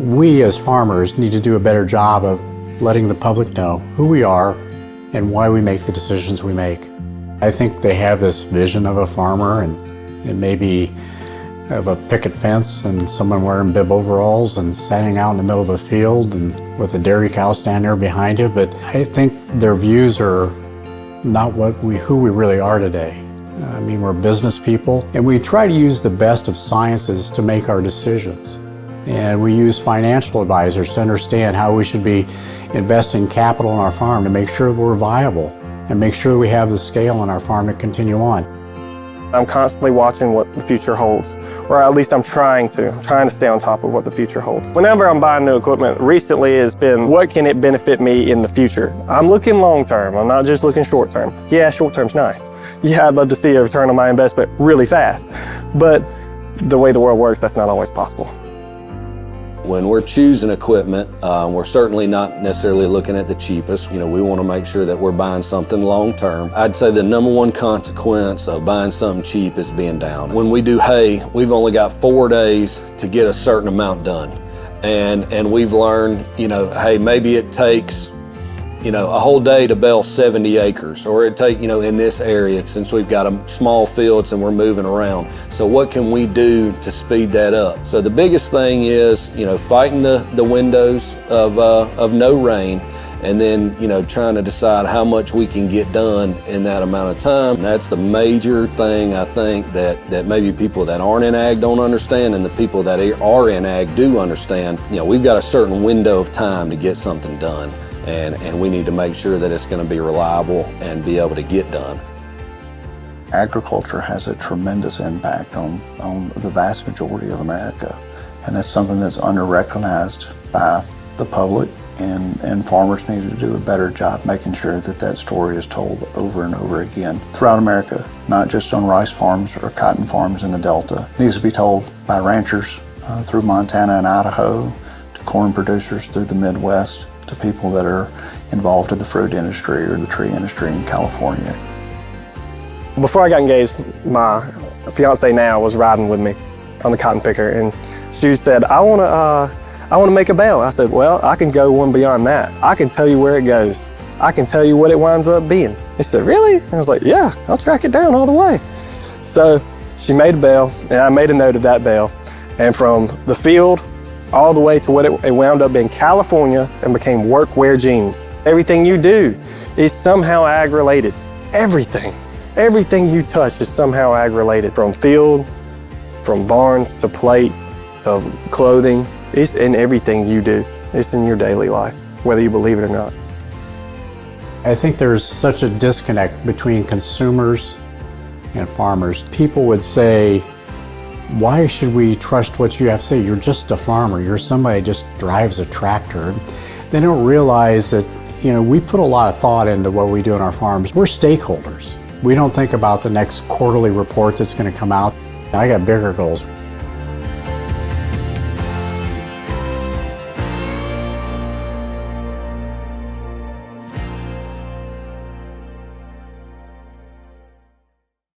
We as farmers need to do a better job of letting the public know who we are and why we make the decisions we make. I think they have this vision of a farmer, and it may be of a picket fence and someone wearing bib overalls and standing out in the middle of a field and with a dairy cow standing there behind you, but I think their views are not who we really are today. I mean, we're business people, and we try to use the best of sciences to make our decisions. And we use financial advisors to understand how we should be investing capital in our farm to make sure we're viable and make sure we have the scale in our farm to continue on. I'm constantly watching what the future holds, or at least I'm trying to stay on top of what the future holds. Whenever I'm buying new equipment, recently has been, what can it benefit me in the future? I'm looking long term, I'm not just looking short term. Yeah, short term's nice. Yeah, I'd love to see a return on my investment really fast, but the way the world works, that's not always possible. When we're choosing equipment, we're certainly not necessarily looking at the cheapest. You know, we want to make sure that we're buying something long term. I'd say the number one consequence of buying something cheap is being down. When we do hay, we've only got 4 days to get a certain amount done. And we've learned, you know, hey, maybe it takes, you know, a whole day to bale 70 acres, or it take, you know, in this area, since we've got small fields and we're moving around. So what can we do to speed that up? So the biggest thing is, you know, fighting the windows of no rain, and then, you know, trying to decide how much we can get done in that amount of time. And that's the major thing, I think, that maybe people that aren't in ag don't understand, and the people that are in ag do understand. You know, we've got a certain window of time to get something done. And we need to make sure that it's going to be reliable and be able to get done. Agriculture has a tremendous impact on the vast majority of America, and that's something that's under-recognized by the public, and farmers need to do a better job making sure that that story is told over and over again throughout America, not just on rice farms or cotton farms in the Delta. It needs to be told by ranchers through Montana and Idaho, to corn producers through the Midwest, to people that are involved in the fruit industry or the tree industry in California. Before I got engaged, my fiance now was riding with me on the cotton picker, and she said, I want to make a bale. I said, well, I can go one beyond that. I can tell you where it goes. I can tell you what it winds up being. She said, really? I was like, yeah, I'll track it down all the way. So she made a bale, and I made a note of that bale. And from the field all the way to what it wound up in California and became workwear jeans. Everything you do is somehow ag-related. Everything. Everything you touch is somehow ag-related. From field, from barn, to plate, to clothing. It's in everything you do. It's in your daily life, whether you believe it or not. I think there's such a disconnect between consumers and farmers. People would say, why should we trust what you have to say? You're just a farmer. You're somebody who just drives a tractor. They don't realize that, you know, we put a lot of thought into what we do on our farms. We're stakeholders. We don't think about the next quarterly report that's going to come out. I got bigger goals.